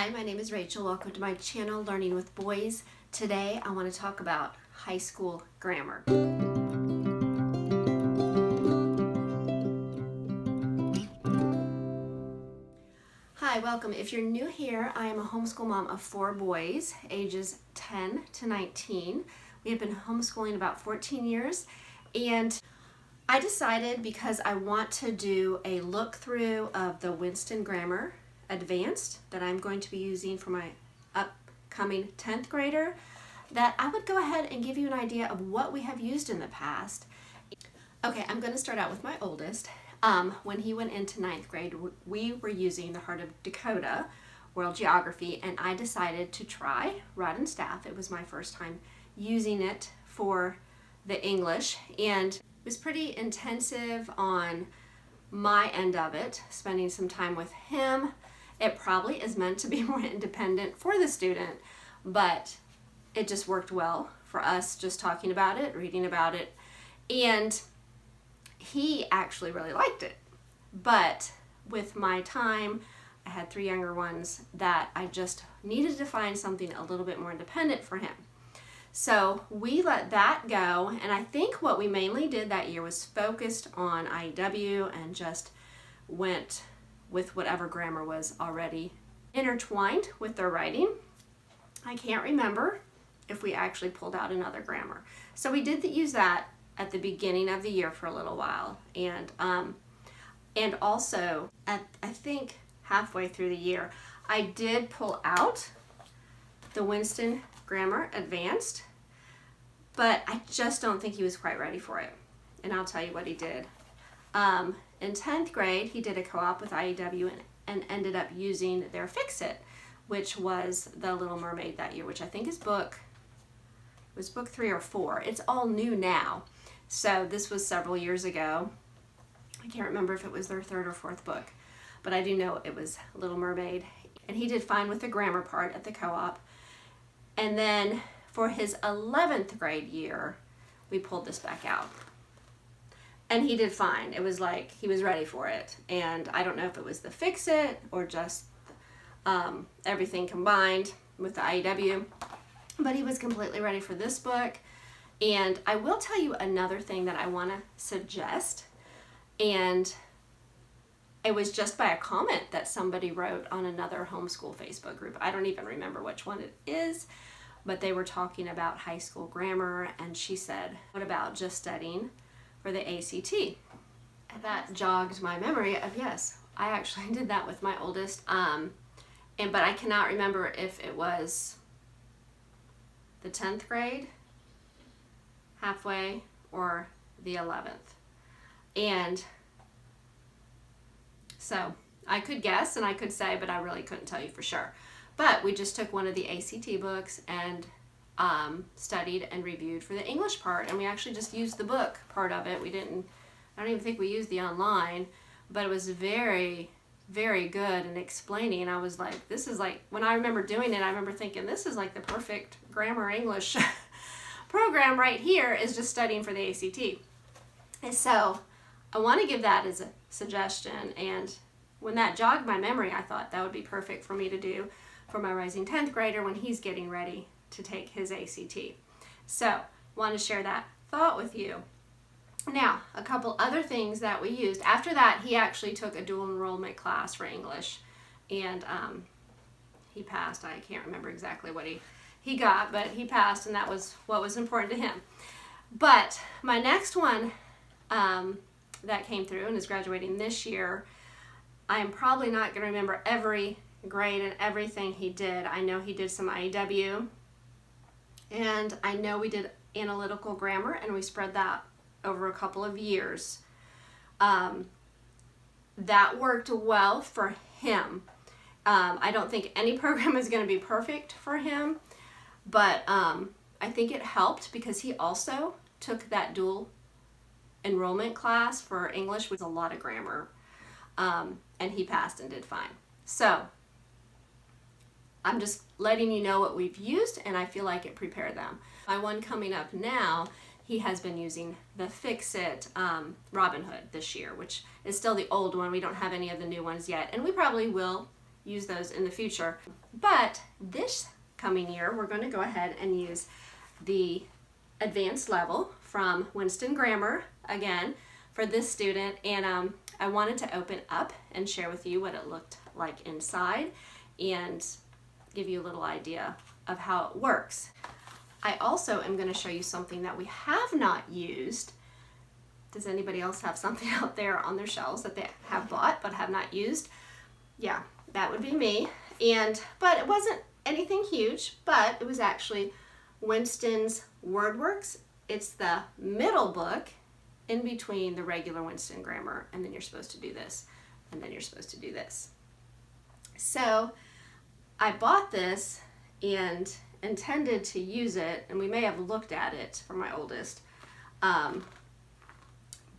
Hi, my name is Rachel. Welcome to my channel, Learning with Boys. Today I want to talk about high school grammar. Hi, welcome. If you're new here, I am a homeschool mom of 4 boys, ages 10 to 19. We have been homeschooling about 14 years, and I decided because I want to do a look through of the Winston Grammar Advanced that I'm going to be using for my upcoming 10th grader, that I would go ahead and give you an idea of what we have used in the past. Okay, I'm going to start out with my oldest. When he went into 9th grade, we were using the Heart of Dakota World Geography, and I decided to try Rod and Staff. It was my first time using it for the English, and it was pretty intensive on my end of it, spending some time with him. It probably is meant to be more independent for the student, but it just worked well for us, just talking about it, reading about it, and he actually really liked it. But with my time, I had 3 younger ones that I just needed to find something a little bit more independent for him. So we let that go, and I think what we mainly did that year was focused on IEW and just went with whatever grammar was already intertwined with their writing. I can't remember if we actually pulled out another grammar. So we did use that at the beginning of the year for a little while, and also at I think halfway through the year, I did pull out the Winston Grammar Advanced, but I just don't think he was quite ready for it, and I'll tell you what he did. In 10th grade, he did a co-op with IEW and ended up using their Fix-It, which was The Little Mermaid that year, which I think is book 3 or 4. It's all new now. So this was several years ago. I can't remember if it was their 3rd or 4th book, but I do know it was Little Mermaid. And he did fine with the grammar part at the co-op. And then for his 11th grade year, we pulled this back out. And he did fine. It was like he was ready for it. And I don't know if it was the Fix-It or just everything combined with the IEW, but he was completely ready for this book. And I will tell you another thing that I want to suggest, and it was just by a comment that somebody wrote on another homeschool Facebook group. I don't even remember which one it is, but they were talking about high school grammar, and she said, what about just studying for the ACT? And that jogged my memory of, yes, I actually did that with my oldest, but I cannot remember if it was the 10th grade, halfway, or the 11th. And so I could guess and I could say, but I really couldn't tell you for sure. But we just took one of the ACT books and studied and reviewed for the English part, and we actually just used the book part of it. I don't even think we used the online, but it was very, very good in explaining. And I was like, this is like, when I remember doing it, I remember thinking, this is like the perfect grammar English program right here, is just studying for the ACT. And so I want to give that as a suggestion, and when that jogged my memory, I thought that would be perfect for me to do for my rising 10th grader when he's getting ready to take his ACT. So want to share that thought with you. Now, a couple other things that we used. After that, he actually took a dual enrollment class for English, and he passed. I can't remember exactly what he got, but he passed, and that was what was important to him. But my next one that came through and is graduating this year, I'm probably not going to remember every grade and everything he did. I know he did some IEW, and I know we did analytical grammar, and we spread that over a couple of years. That worked well for him. I don't think any program is going to be perfect for him, but I think it helped because he also took that dual enrollment class for English with a lot of grammar, and he passed and did fine. So I'm just letting you know what we've used, and I feel like it prepared them. My one coming up now, he has been using the Fix-It Robin Hood this year, which is still the old one. We don't have any of the new ones yet, and we probably will use those in the future. But this coming year, we're going to go ahead and use the advanced level from Winston Grammar again for this student. And I wanted to open up and share with you what it looked like inside and give you a little idea of how it works. I also am going to show you something that we have not used. Does anybody else have something out there on their shelves that they have bought but have not used? Yeah, that would be me. But it wasn't anything huge, but it was actually Winston's Word Works. It's the middle book in between the regular Winston Grammar, and then you're supposed to do this, and then you're supposed to do this. So I bought this and intended to use it, and we may have looked at it for my oldest,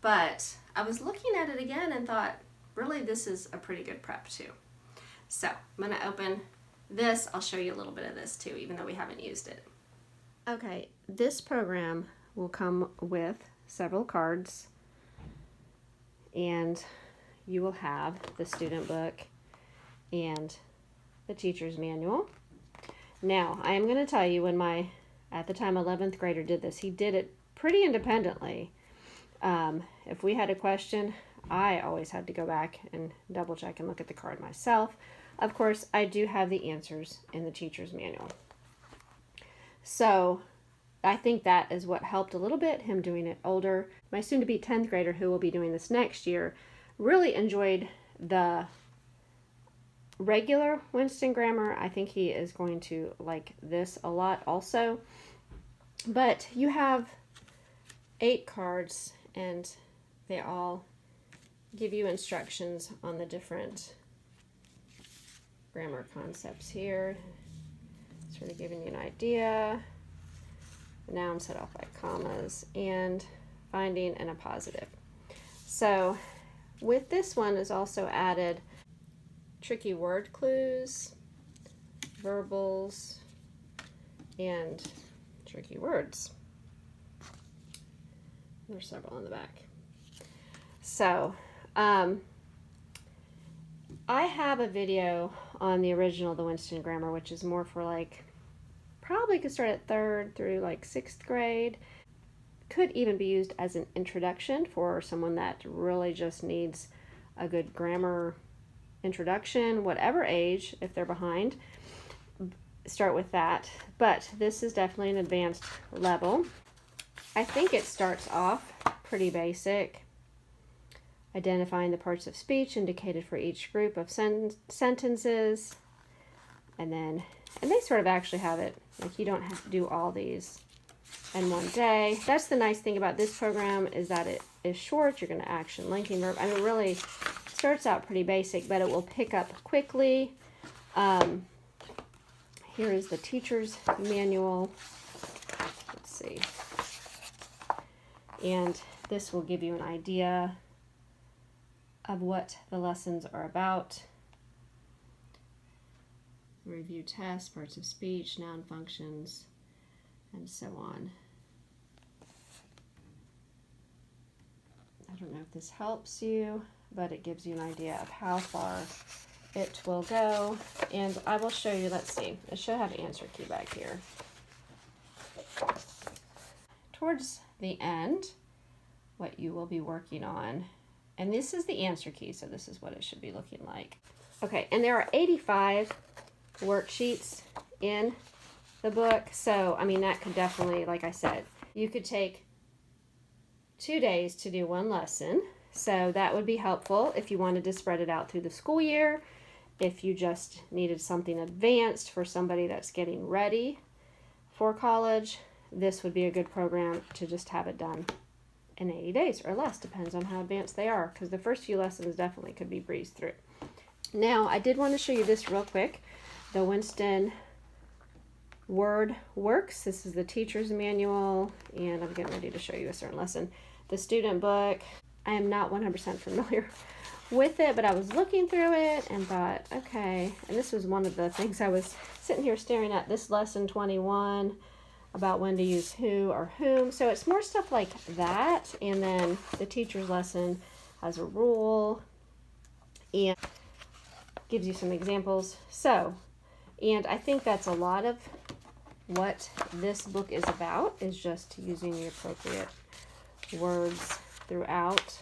but I was looking at it again and thought, really, this is a pretty good prep too. So I'm going to open this. I'll show you a little bit of this too, even though we haven't used it. Okay, this program will come with several cards, and you will have the student book and the teacher's manual. Now, I am going to tell you, when my, at the time, 11th grader did this, he did it pretty independently. If we had a question, I always had to go back and double check and look at the card myself. Of course, I do have the answers in the teacher's manual. So I think that is what helped a little bit, him doing it older. My soon-to-be 10th grader, who will be doing this next year, really enjoyed the regular Winston Grammar. I think he is going to like this a lot also. But you have 8 cards, and they all give you instructions on the different grammar concepts here. Sort of giving you an idea. Noun set off by commas, and finding an appositive. So with this one is also added tricky word clues, verbals, and tricky words. There's several in the back. So I have a video on the original, the Winston Grammar, which is more for like, probably could start at 3rd through like 6th grade. Could even be used as an introduction for someone that really just needs a good grammar introduction, whatever age, if they're behind. Start with that. But this is definitely an advanced level. I think it starts off pretty basic. Identifying the parts of speech indicated for each group of sentences. And they sort of actually have it, like you don't have to do all these in one day. That's the nice thing about this program, is that it is short. You're going to action linking verb. I mean, it really starts out pretty basic, but it will pick up quickly. Here is the teacher's manual. Let's see. And this will give you an idea of what the lessons are about. Review tests, parts of speech, noun functions, and so on. I don't know if this helps you, but it gives you an idea of how far it will go. And I will show you, let's see, it should have an answer key back here. Towards the end, what you will be working on, and this is the answer key, so this is what it should be looking like. Okay, and there are 85 worksheets in the book, so I mean, that could definitely, like I said, you could take 2 days to do one lesson, so that would be helpful if you wanted to spread it out through the school year. If you just needed something advanced for somebody that's getting ready for college, this would be a good program to just have it done in 80 days or less, depends on how advanced they are, because the first few lessons definitely could be breezed through. Now, I did want to show you this real quick, the Winston Word Works. This is the teacher's manual, and I'm getting ready to show you a certain lesson. The student book, I am not 100% familiar with it, but I was looking through it and thought, okay, and this was one of the things I was sitting here staring at, this lesson 21, about when to use who or whom. So it's more stuff like that, and then the teacher's lesson has a rule, and gives you some examples. So, and I think that's a lot of what this book is about, is just using the appropriate words throughout.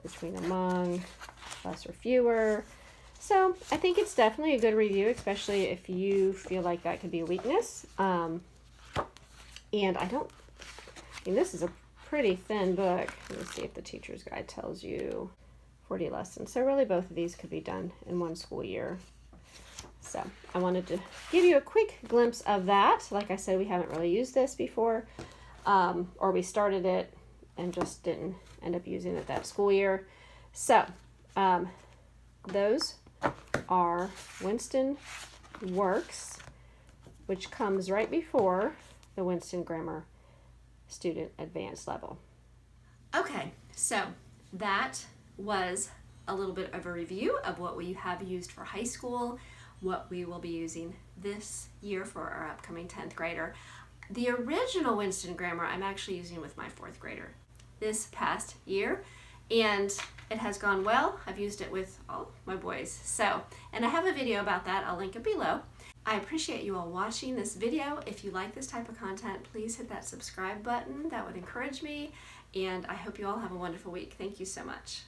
Between, among, less or fewer. So I think it's definitely a good review, especially if you feel like that could be a weakness. And this is a pretty thin book. Let me see if the teacher's guide tells you 40 lessons. So really both of these could be done in one school year. So I wanted to give you a quick glimpse of that. Like I said, we haven't really used this before, or we started it and just didn't end up using it that school year. So those are Winston Works, which comes right before the Winston Grammar Student Advanced level. Okay, so that was a little bit of a review of what we have used for high school, what we will be using this year for our upcoming 10th grader. The original Winston Grammar I'm actually using with my 4th grader this past year, and it has gone well. I've used it with all my boys. So, and I have a video about that. I'll link it below. I appreciate you all watching this video. If you like this type of content, please hit that subscribe button. That would encourage me, and I hope you all have a wonderful week. Thank you so much.